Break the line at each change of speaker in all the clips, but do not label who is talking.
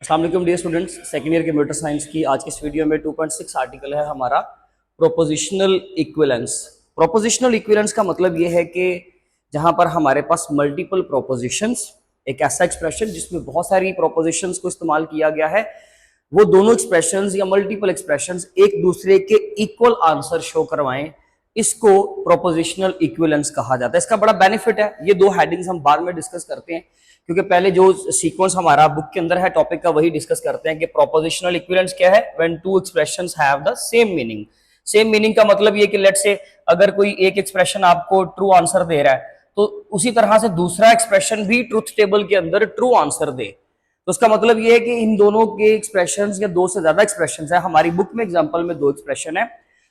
अस्सलाम वालेकुम dear students, second year computer science की आज की इस वीडियो में 2.6 आर्टिकल है हमारा प्रोपोजिशनल इक्विवेलेंस। प्रोपोजिशनल इक्विवेलेंस का मतलब ये है कि जहां पर हमारे पास मल्टीपल प्रोपोजिशंस, एक ऐसा एक्सप्रेशन जिसमें बहुत सारी प्रोपोजिशंस को इस्तेमाल किया गया है, वो दोनों एक्सप्रेशंस या मल्टीपल एक्सप्रेशंस एक दूसरे के इक्वल आंसर शो करवाएं, इसको प्रोपोजिशनल इक्विवेलेंस कहा जाता है। इसका बड़ा बेनिफिट है, ये दो हेडिंग्स हम बाद में डिस्कस करते हैं क्योंकि पहले जो सीक्वेंस हमारा बुक के अंदर है टॉपिक का वही डिस्कस करते हैं कि प्रोपोजिशनल इक्विवेलेंस क्या है। When two expressions have the same meaning. Same meaning का मतलब ये कि लेट्स से अगर कोई एक एक्सप्रेशन आपको ट्रू आंसर दे रहा है तो उसी तरह से दूसरा एक्सप्रेशन भी ट्रुथ टेबल के अंदर ट्रू आंसर दे, तो उसका मतलब ये है कि इन दोनों के एक्सप्रेशंस या दो से ज्यादा एक्सप्रेशंस है। हमारी बुक में एग्जांपल में दो एक्सप्रेशन है,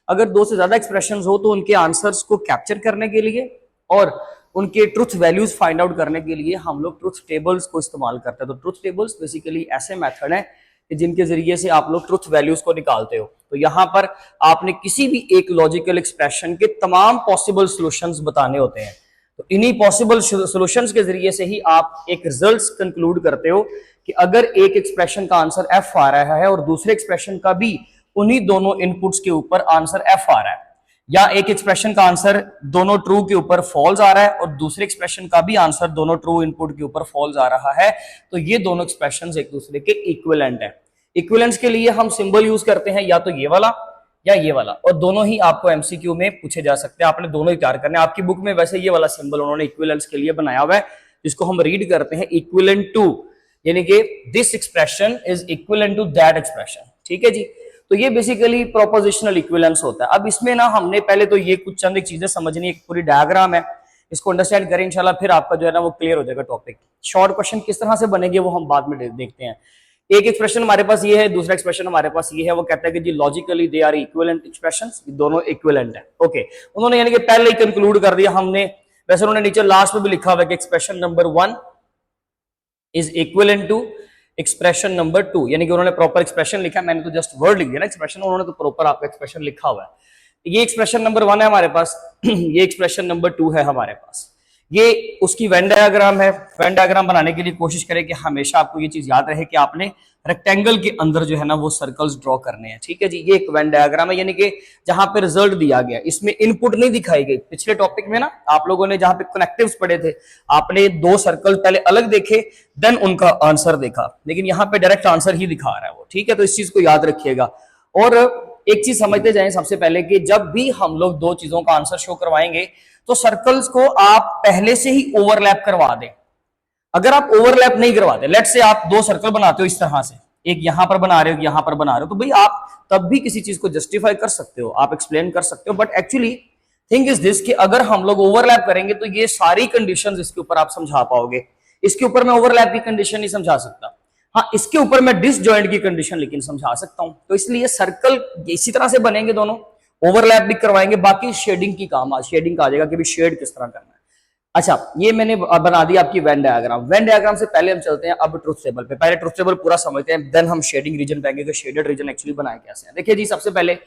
अगर दो से ज्यादा एक्सप्रेशंस हो तो उनके आंसर्स को कैप्चर करने के लिए और उनके ट्रुथ वैल्यूज फाइंड आउट करने के लिए हम लोग ट्रुथ टेबल्स को इस्तेमाल करते हैं। तो ट्रुथ टेबल्स बेसिकली ऐसे मेथड है कि जिनके जरिए से आप लोग ट्रुथ वैल्यूज को निकालते हो। तो यहां पर आपने किसी भी एक लॉजिकल एक्सप्रेशन के तमाम पॉसिबल सॉल्यूशंस बताने होते हैं, तो इन्हीं पॉसिबल सॉल्यूशंस के जरिए से ही आप एक रिजल्ट्स कंक्लूड करते हो कि अगर एक एक्सप्रेशन का आंसर एफ आ रहा है और दूसरे एक्सप्रेशन का भी उन्हीं दोनों इनपुट्स के ऊपर आंसर एफ आ रहा है, या एक एक्सप्रेशन का आंसर दोनों ट्रू के ऊपर फॉल्स आ रहा है और दूसरे एक्सप्रेशन का भी आंसर दोनों ट्रू इनपुट के ऊपर फॉल्स आ रहा है, तो ये दोनों एक्सप्रेशंस एक दूसरे के इक्विवेलेंट है। इक्विवेलेंस के लिए हम सिंबल यूज करते हैं, या तो ये वाला या ये वाला, और दोनों ही आपको एमसीक्यू में पूछे जा सकते हैं। आपने दोनों ही तैयार करने। आपकी बुक में वैसे ये वाला सिंबल उन्होंने इक्विवेलेंस के लिए बनाया हुआ है, जिसको हम रीड करते हैं इक्विवेलेंट टू, यानी कि this expression is equivalent to that expression. ठीक है जी, तो ये बेसिकली प्रोपोजिशनल इक्विवेलेंस होता है। अब इसमें ना हमने पहले तो ये कुछ चंद चीजें समझनी, एक पूरी डायग्राम है, इसको अंडरस्टैंड करें इंशाल्लाह, फिर आपका जो है ना वो क्लियर हो जाएगा टॉपिक। शॉर्ट क्वेश्चन किस तरह से बनेंगे वो हम बाद में देखते हैं। एक एक्सप्रेशन हमारे पास ये है, दूसरा एक्सप्रेशन हमारे पास ये है, वो कहता है कि जी logically they are equivalent expressions, दोनों इक्विवेलेंट है। ओके, उन्होंने यानी कि पहले ही कंक्लूड कर दिया हमने। वैसे उन्होंने नीचे लास्ट में भी लिखा हुआ है कि expression number 1 is equivalent to expression number 2, यानी कि उन्होंने प्रॉपर एक्सप्रेशन लिखा, मैंने तो जस्ट वर्ड लिख दिया ना एक्सप्रेशन, उन्होंने तो प्रॉपर आपका एक्सप्रेशन लिखा हुआ है। ये एक्सप्रेशन नंबर 1 है हमारे पास, ये एक्सप्रेशन नंबर 2 है हमारे पास। ये उसकी वेन डायग्राम है। वेन डायग्राम बनाने के लिए कोशिश करें कि हमेशा आपको ये चीज याद रहे कि आपने रेक्टेंगल के अंदर जो है ना वो सर्कल्स ड्रॉ करने हैं। ठीक है जी, ये एक वेन डायग्राम है, यानी कि जहां पे रिजल्ट दिया गया, इसमें इनपुट नहीं दिखाई गई। पिछले टॉपिक में ना आप लोगों ने जहां पे कनेक्टिव्स पढ़े थे, आपने दो सर्कल पहले अलग देखे, देन उनका आंसर देखा, लेकिन यहाँ पे डायरेक्ट आंसर ही दिखा रहा है वो। ठीक है, तो इस चीज को याद रखिएगा। और एक चीज समझते जाएं सबसे पहले कि जब भी हम लोग दो चीजों का आंसर शो करवाएंगे तो सर्कल्स को आप पहले से ही ओवरलैप करवा दें। अगर आप ओवरलैप नहीं करवाते, लेट्स से आप दो सर्कल बनाते हो इस तरह से, एक यहां पर बना रहे हो, यहां पर बना रहे हो, तो भाई आप तब भी किसी चीज को जस्टिफाई कर सकते हो, आप एक्सप्लेन कर सकते हो। But actually thing is this कि अगर हम लोग ओवरलैप करेंगे तो ये सारी कंडीशंस इसके ऊपर आप समझा पाओगे। इसके ऊपर मैं ओवरलैप की कंडीशन नहीं समझा सकता, हाँ इसके ऊपर मैं डिसजॉइंट की कंडीशन लेकिन समझा सकता हूं। तो इसलिए सर्कल इसी तरह से बनेंगे दोनों, ओवरलैप भी करवाएंगे, बाकी शेडिंग की काम, शेडिंग का आ जाएगा कि भी शेड किस तरह करना है। अच्छा, ये मैंने बना दी आपकी वेन डायग्राम। वेन डायग्राम से पहले हम चलते हैं अब ट्रुथ टेबल पे। पहले ट्रुथ टेबल पूरा समझते हैं, देन हम शेडिंग रीजन पे आएंगे कि शेडेड रीजन एक्चुअली बनाए कैसे हैं। देखिए जी, सबसे पहले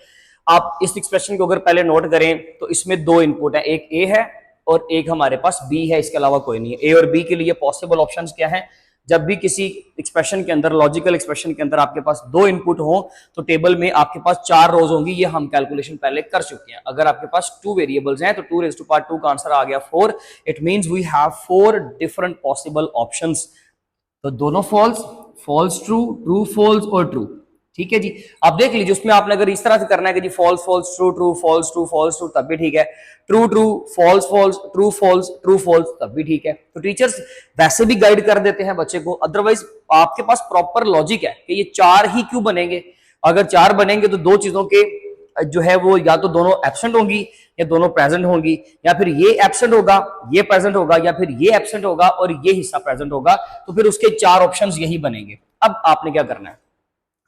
आप इस एक्सप्रेशन को अगर पहले नोट करें तो इसमें दो इनपुट है, एक ए है और एक हमारे पास बी है, इसके अलावा कोई नहीं है। ए और बी के लिए पॉसिबल ऑप्शंस क्या है? जब भी किसी एक्सप्रेशन के अंदर, लॉजिकल एक्सप्रेशन के अंदर आपके पास दो इनपुट हो तो टेबल में आपके पास 4 रोज होंगी। ये हम कैलकुलेशन पहले कर चुके हैं। अगर आपके पास 2 वेरिएबल्स हैं तो 2 raised to power 2 का आंसर आ गया 4। It means we have 4 different possible options. तो दोनों false, false true, true false और ट्रू। ठीक है जी, आप देख लीजिए उसमें आपने अगर इस तरह से करना है कि जी false false true true false true false true, तब भी ठीक है। True true false false true false true false, तब भी ठीक है। तो टीचर्स वैसे भी गाइड कर देते हैं बच्चे को, अदरवाइज आपके पास प्रॉपर लॉजिक है कि ये 4 ही क्यों बनेंगे। अगर 4 बनेंगे तो दो चीजों के जो है वो या तो दोनों एब्सेंट होंगी या दोनों प्रेजेंट होंगी, या फिर ये एब्सेंट होगा ये प्रेजेंट होगा, या फिर ये एब्सेंट होगा और ये हिस्सा प्रेजेंट होगा, तो फिर उसके 4 ऑप्शंस यही बनेंगे। अब आपने क्या करना है,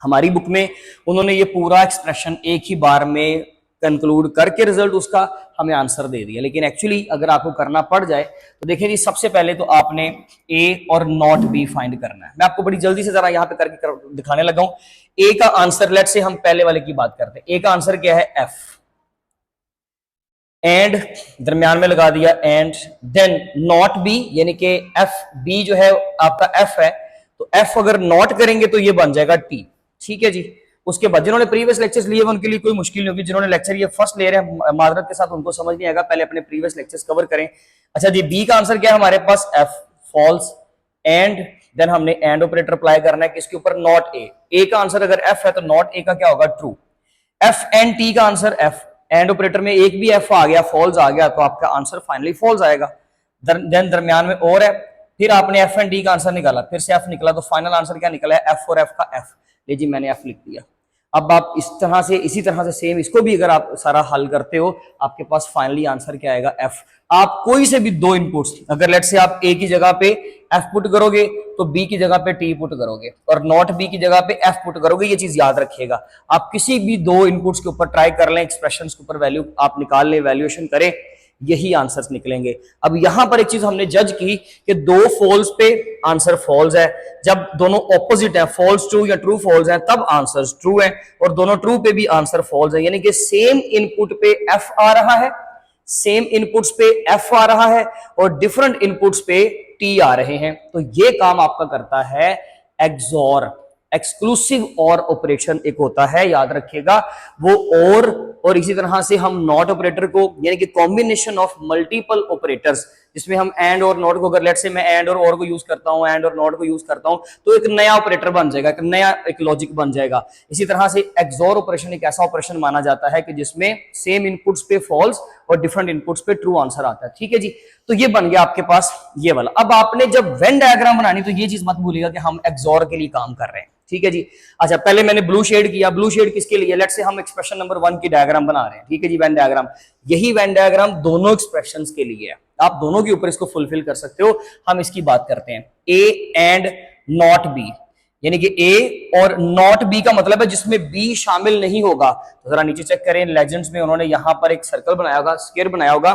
हमारी बुक में उन्होंने ये पूरा एक्सप्रेशन एक ही बार में कंक्लूड करके रिजल्ट उसका हमें आंसर दे दिया, लेकिन एक्चुअली अगर आपको करना पड़ जाए तो देखिए जी, सबसे पहले तो आपने ए और नॉट बी फाइंड करना है। मैं आपको बड़ी जल्दी से जरा यहाँ पे करके दिखाने लगा हूं। ए का आंसर, लेट से हम पहले वाले की बात करते हैं। ए का आंसर क्या है? एफ। एंड दरमियान में लगा दिया एंड, देन नॉट बी, यानी कि एफ बी जो है आपका एफ है, तो एफ अगर नॉट करेंगे तो ये बन जाएगा टी, ठीक है जी। उसके बाद जिन्होंने प्रीवियस लेक्चर्स लिए उनके लिए कोई मुश्किल नहीं होगी, जिन्होंने लेक्चर ये फर्स्ट ले रहे हैं मादरत के साथ उनको समझ नहीं आएगा, पहले अपने प्रीवियस लेक्चर्स कवर करें। अच्छा जी, बी का आंसर क्या है हमारे पास, एफ फॉल्स, एंड देन हमने एंड ऑपरेटर अप्लाई करना है किसके ऊपर, नॉट ए। ए का आंसर अगर एफ है तो नॉट ए का क्या होगा, ट्रू। एफ एंड टी का आंसर एफ, एंड ऑपरेटर में एक भी एफ आ गया, फॉल्स आ गया, तो आपका आंसर फाइनली फॉल्स आएगा। देन दरमियान में और है, फिर आपने एफ एंड डी का आंसर निकाला, फिर से एफ निकला, तो फाइनल आंसर क्या निकला है, एफ और एफ का एफ। ले जी मैंने एफ लिख दिया। अब आप इसी तरह से सेम इसको भी अगर आप सारा हल करते हो, आपके पास फाइनली आंसर क्या आएगा, एफ। आप कोई से भी दो इनपुट्स, अगर लेट्स से आप ए की जगह पे एफ पुट करोगे तो बी की जगह पे टी पुट करोगे, और नॉट बी की जगह पे एफ पुट करोगे, ये चीज याद रखिएगा। आप किसी भी दो इनपुट्स के ऊपर ट्राई कर लें, एक्सप्रेशंस के ऊपर वैल्यू आप निकाल लें, वैल्यूएशन करें, यही आंसर्स निकलेंगे। अब यहां पर एक चीज हमने जज की कि दो फॉल्स पे आंसर फॉल्स है, जब दोनों ऑपोजिट है, फॉल्स ट्रू या ट्रू फॉल्स है, तब आंसर्स ट्रू है, और दोनों ट्रू पे भी आंसर फॉल्स है, यानी कि सेम इनपुट पे एफ आ रहा है, सेम इनपुट्स पे एफ आ रहा है, और डिफरेंट इनपुट्स पे टी आ रहे हैं। तो ये काम आपका करता है एक्सॉर, एक्सक्लूसिव और ऑपरेशन एक होता है, याद रखिएगा वो। और इसी तरह से हम नॉट ऑपरेटर को, यानी कि कॉम्बिनेशन ऑफ मल्टीपल ऑपरेटर्स, जिसमें हम एंड और नॉट को, अगर लेट से मैं एंड और को यूज करता हूं, एंड और नॉट को यूज करता हूं, तो एक नया ऑपरेटर बन जाएगा, एक नया एक लॉजिक बन जाएगा। इसी तरह से एक्सॉर ऑपरेशन एक ऐसा ऑपरेशन माना जाता है कि जिसमें सेम इनपुट्स पे फॉल्स और डिफरेंट इनपुट्स पे ट्रू आंसर आता है, ठीक है जी। तो ये बन गया आपके पास ये वाला। अब आपने जब वेन डायग्राम बनानी तो ये चीज मत भूलिएगा कि हम एक्सॉर के लिए काम कर रहे हैं, ठीक है जी। अच्छा, पहले मैंने ब्लू शेड किया, ब्लू शेड किसके लिए, लेट्स से हम एक्सप्रेशन नंबर 1 की डायग्राम बना रहे हैं, ठीक है जी, वेन डायग्राम। यही वेन डायग्राम दोनों एक्सप्रेशंस के लिए है, आप दोनों के ऊपर इसको फुलफिल कर सकते हो। हम इसकी बात करते हैं, ए एंड नॉट बी, यानी कि ए और नॉट बी का मतलब है जिसमें बी शामिल नहीं होगा। तो जरा नीचे चेक करें, लेजेंड्स में उन्होंने यहां पर एक सर्कल बनाया होगा, स्क्वायर बनाया होगा,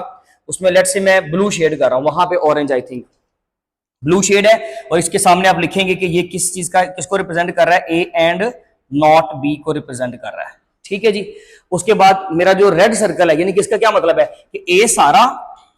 उसमें लेट्स से मैं ब्लू शेड कर रहा हूं, वहां पे orange I think blue shade है, और इसके सामने आप लिखेंगे कि ये किस चीज का, किसको रिप्रेजेंट कर रहा है, ए एंड नॉट बी को रिप्रेजेंट कर रहा है, ठीक है जी। उसके बाद मेरा जो रेड सर्कल है, यानी कि इसका क्या मतलब है कि ए सारा,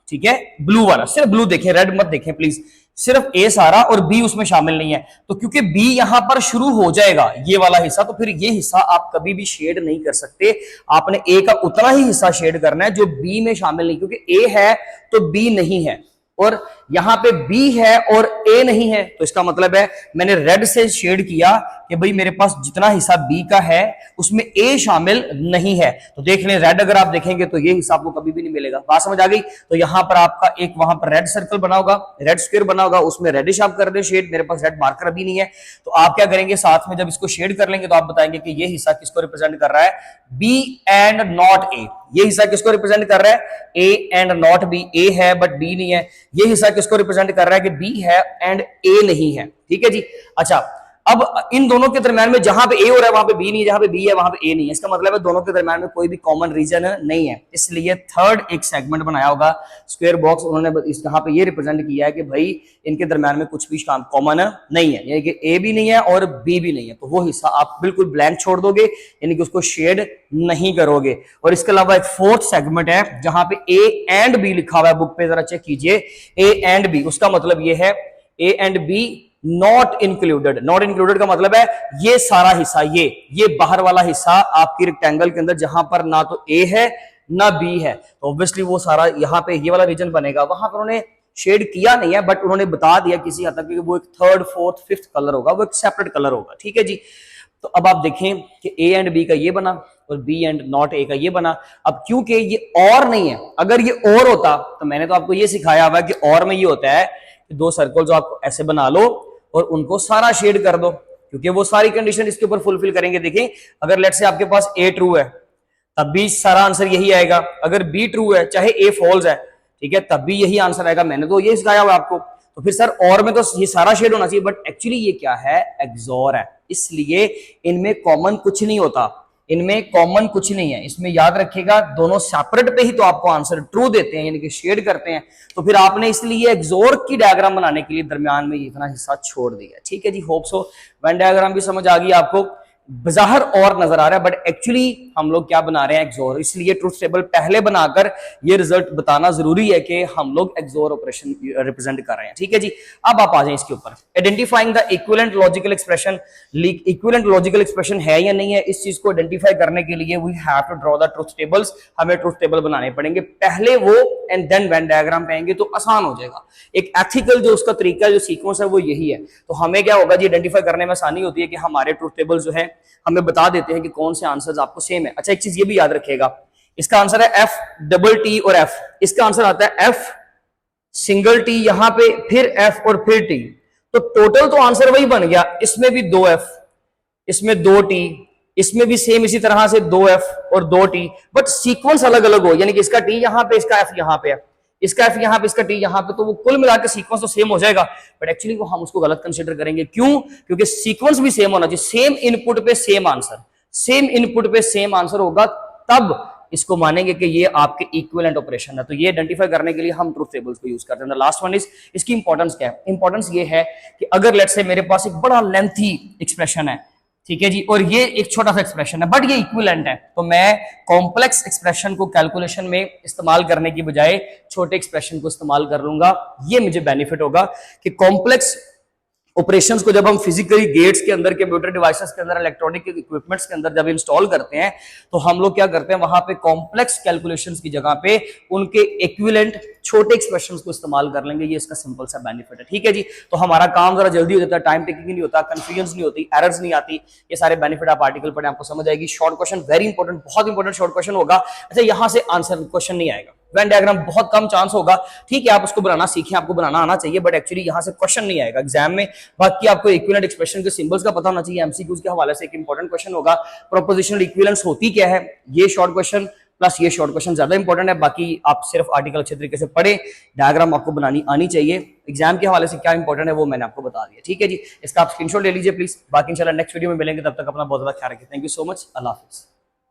ठीक है, ब्लू वाला, सिर्फ ब्लू देखें, रेड मत देखें प्लीज, सिर्फ ए सारा और बी उसमें शामिल नहीं है। तो क्योंकि बी यहां पर शुरू हो जाएगा ये वाला हिस्सा, तो फिर ये हिस्सा आप कभी भी शेड नहीं कर सकते, आपने ए का उतना ही हिस्सा शेड करना है जो बी में शामिल नहीं, क्योंकि ए है तो बी नहीं है, और यहां पे बी है और ए नहीं है। तो इसका मतलब है मैंने रेड से शेड किया कि भाई मेरे पास जितना हिस्सा बी का है उसमें ए शामिल नहीं है। तो देख लें, रेड अगर आप देखेंगे तो ये हिस्सा आपको कभी भी नहीं मिलेगा। बात समझ आ गई? तो यहां पर आपका एक वहां पर रेड सर्कल बना होगा, रेड स्क्वायर बना होगा, उसमें रेडिश आप कर दे शेड। मेरे पास रेड मार्कर अभी नहीं है, तो आप क्या करेंगे, साथ में जब इसको शेड कर लेंगे तो आप बताएंगे कि ये हिस्सा किसको रिप्रेजेंट कर रहा है, बी एंड नॉट ए। ये हिस्सा किसको रिप्रेजेंट कर रहा है, ए एंड नॉट बी, ए है बट बी नहीं है। ये हिस्सा किसको रिप्रेजेंट कर रहा है कि बी है एंड ए नहीं है, ठीक है जी। अच्छा, अब इन दोनों के दरमियान में जहां पे ए हो रहा है वहां पे बी नहीं है, जहां पे बी है वहां पे ए नहीं है, इसका मतलब है दोनों के दरमियान में कोई भी कॉमन रीजन नहीं है। इसलिए थर्ड एक सेगमेंट बनाया होगा स्क्वायर बॉक्स, उन्होंने इस यहाँ पे ये रिप्रेजेंट किया है कि भाई इनके दरमियान में कुछ भी कॉमन नहीं है, यानी कि ए भी नहीं है और बी भी नहीं है। तो वो हिस्सा आप बिल्कुल ब्लैंक छोड़ दोगे, यानी कि उसको शेड नहीं करोगे। और इसके अलावा एक फोर्थ सेगमेंट है जहां पे ए एंड बी लिखा हुआ है, बुक पे जरा चेक कीजिए, ए एंड बी, उसका मतलब ये है A and B not included. Not included का मतलब है ये सारा हिस्सा, ये बाहर वाला हिस्सा आपकी रेक्टेंगल के अंदर जहां पर ना तो ए है ना बी है, तो ऑब्वियसली वो सारा यहाँ पे ये वाला रीजन बनेगा। वहां पर उन्होंने शेड किया नहीं है, बट उन्होंने बता दिया किसी हद तक कि वो एक थर्ड फोर्थ फिफ्थ कलर होगा, वो एक सेपरेट कलर होगा, ठीक है जी। तो अब आप देखें कि ए एंड बी का ये बना और बी एंड नॉट ए का ये बना। अब क्योंकि ये और नहीं है, अगर ये और होता तो मैंने तो आपको ये सिखाया हुआ कि और में ये होता है कि दो सर्कल्स आप ऐसे बना लो और उनको सारा शेड कर दो, क्योंकि वो सारी कंडीशन इसके ऊपर फुलफिल करेंगे। देखिए, अगर लेट्स से आपके पास ए ट्रू है तब भी सारा आंसर यही आएगा, अगर बी ट्रू है चाहे ए फॉल्स है, ठीक है, तब भी यही आंसर आएगा। मैंने तो ये सिखाया हुआ आपको। तो फिर सर और में तो ये सारा शेड होना चाहिए, बट एक्चुअली ये क्या है, एक्सॉर है, इसलिए इनमें कॉमन कुछ नहीं होता, इनमें कॉमन कुछ नहीं है। इसमें याद रखिएगा दोनों सेपरेट पे ही तो आपको आंसर ट्रू देते हैं, यानी कि शेड करते हैं। तो फिर आपने इसलिए एक्सॉर की डायग्राम बनाने के लिए दरमियान में इतना हिस्सा छोड़ दिया, ठीक है जी। होप सो वेन डायग्राम भी समझ आ गई आपको। बाहर और नजर आ रहा है, बट एक्चुअली हम लोग क्या बना रहे हैं, एक्सोर। इसलिए ट्रुथ टेबल पहले बनाकर ये रिजल्ट बताना जरूरी है कि हम लोग एक्सोर ऑपरेशन रिप्रेजेंट कर रहे हैं। ठीक है जी, अब आप आ जाए इसके ऊपर। Identifying the equivalent logical expression, equivalent logical expression है या नहीं है, इस चीज को आइडेंटिफाई करने के लिए we have to draw the truth tables. हमें ट्रुथ टेबल बनाने पड़ेंगे, पहले वो एंड देन वेन डायग्राम पाएंगे तो आसान हो जाएगा। एक एथिकल जो उसका तरीका, जो सीक्वेंस है वो यही है। तो हमें क्या होगा जी, आइडेंटिफाई करने में आसानी होती है कि हमारे ट्रुथ टेबल जो है हमें बता देते हैं कि कौन से आंसर्स आपको सेम है। अच्छा, एक चीज ये भी याद रखिएगा, इसका आंसर है एफ डबल टी और एफ, इसका आंसर आता है एफ सिंगल टी यहां पे, फिर एफ और फिर टी, तो टोटल तो आंसर वही बन गया। इसमें भी 2 एफ, इसमें 2 टी, इसमें भी सेम इसी तरह से 2 एफ और 2 टी, बट सीक्वेंस अलग अलग हो, यानी कि इसका टी यहां पे, इसका एफ यहां पे है, इसका एफ यहां पे, इसका टी यहां पे, तो वो कुल मिलाकर सीक्वेंस तो सेम हो जाएगा, बट एक्चुअली वो हम उसको गलत कंसीडर करेंगे। क्यों? क्योंकि सीक्वेंस भी सेम होना चाहिए, सेम इनपुट पे सेम आंसर, सेम इनपुट पे सेम आंसर होगा, तब इसको मानेंगे कि ये आपके इक्विवेलेंट ऑपरेशन है। तो ये आइडेंटिफाई करने के लिए हम ट्रुथ टेबल्स को यूज करते हैं। लास्ट वन इज, इसकी इंपॉर्टेंस क्या है? इंपॉर्टेंस ये है कि अगर लेट्स से मेरे पास एक बड़ा लेंथी एक्सप्रेशन है, ठीक है जी, और ये एक छोटा सा एक्सप्रेशन है बट ये इक्विवेलेंट है, तो मैं कॉम्प्लेक्स एक्सप्रेशन को कैलकुलेशन में इस्तेमाल करने की बजाय छोटे एक्सप्रेशन को इस्तेमाल कर लूंगा। ये मुझे बेनिफिट होगा कि कॉम्प्लेक्स ऑपरेशंस को जब हम फिजिकली गेट्स के अंदर, कंप्यूटर डिवाइसेस के अंदर, इलेक्ट्रॉनिक इक्विपमेंट्स के अंदर जब इंस्टॉल करते हैं, तो हम लोग क्या करते हैं, वहां पे कॉम्प्लेक्स कैलकुलेशंस की जगह पे उनके इक्विवेलेंट छोटे एक्सप्रेशंस को इस्तेमाल कर लेंगे। ये इसका सिंपल सा बेनिफिट है। ठीक है जी, तो हमारा काम जरा जल्दी हो जाता है, टाइम टेकिंग नहीं होता, कंफ्यूजन नहीं होती, एरर्स नहीं आती। ये सारे बेनिफिट आप आर्टिकल पढ़े, आपको समझ आएगी। शॉर्ट क्वेश्चन वेरी इंपॉर्टेंट, बहुत इंपॉर्टेंट शॉर्ट क्वेश्चन होगा। अच्छा, यहां से आंसर क्वेश्चन नहीं आएगा, वेन डायग्राम बहुत कम चांस होगा, ठीक है, आप उसको बनाना सीखें, आपको बनाना आना चाहिए, बट एक्चुअली यहां से क्वेश्चन नहीं आएगा एग्जाम में। बाकी आपको इक्विवेलेंट एक्सप्रेशन के सिंबल्स का पता होना चाहिए। एमसीक्यूज के हवाले से एक इंपॉर्टेंट क्वेश्चन होगा, प्रोपोजिशनल इक्विवेलेंस होती क्या है, ये शॉर्ट क्वेश्चन प्लस ये शॉर्ट क्वेश्चन ज्यादा इंपॉर्टेंट है। बाकी आप सिर्फ आर्टिकल अच्छे तरीके से पढ़े, डायग्राम आपको बनानी आनी चाहिए। एग्जाम के हवाले से क्या इंपॉर्टेंट है वो मैंने आपको बता दिया। ठीक है जी, इसका आप स्क्रीनशॉट ले लीजिए प्लीज। बाकी इंशाल्लाह नेक्स्ट वीडियो में मिलेंगे, तब तक अपना बहुत ज्यादा ख्याल रखिए। Thank you so much, Allah Hafiz.